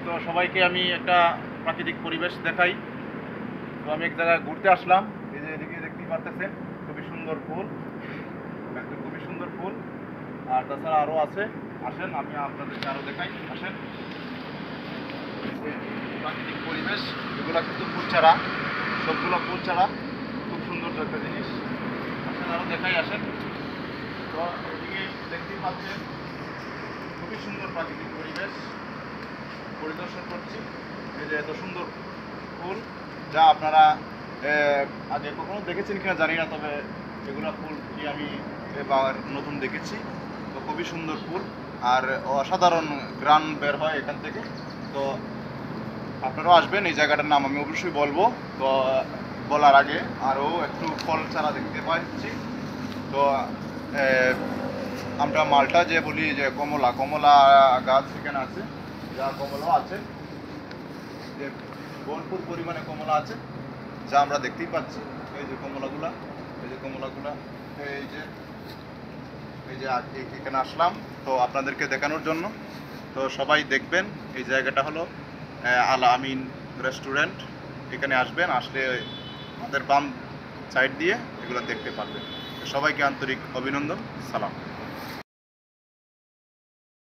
তো সবাইকে আমি একটা প্রাকৃতিক পরিবেশ দেখাই। তো আমি এক জায়গায় ঘুরতে আসলাম, এই যে এদিকে দেখতেই পারতেছেন খুবই সুন্দর ফুল, একটা খুবই সুন্দর ফুল। আর তাছাড়া আরও আছে, আসেন আমি আপনাদেরকে আরও দেখাই, আসেন। এই যে প্রাকৃতিক পরিবেশ, এগুলো কিন্তু ফুল চারা, সবগুলো ফুল চারা, খুব সুন্দর একটা জিনিস। আসেন আরও দেখাই, আসেন। তো এদিকে দেখতেই পাচ্ছেন খুবই সুন্দর প্রাকৃতিক পরিবেশ পরিদর্শন করছি। এই যে এত সুন্দর ফুল, যা আপনারা আগে কখনো দেখেছেন কিনা জানি না, তবে এগুলো ফুল কি আমি এবার নতুন দেখেছি। তো খুবই সুন্দর ফুল, আর অসাধারণ গ্রান বের হয় এখান থেকে। তো আপনারাও আসবেন, এই জায়গাটার নাম আমি অবশ্যই বলবো। তো বলার আগে আরও একটু ফল চারা দেখতে পাচ্ছি। তো আমরা মালটা যে বলি, যে কমলা, কমলা গাছ এখানে আছে, যা কমলাও আছে, যে ভরপুর পরিমাণে কমলা আছে, যা আমরা দেখতেই পাচ্ছি। এই যে কমলাগুলা, এই যে কমলাগুলা, এই যে এই যে এখানে আসলাম তো আপনাদেরকে দেখানোর জন্য। তো সবাই দেখবেন, এই জায়গাটা হলো আল আমিন রেস্টুরেন্ট। এখানে আসবেন, আসলে আমাদের বাম সাইড দিয়ে এগুলো দেখতে পারবেন। সবাইকে আন্তরিক অভিনন্দন, সালাম।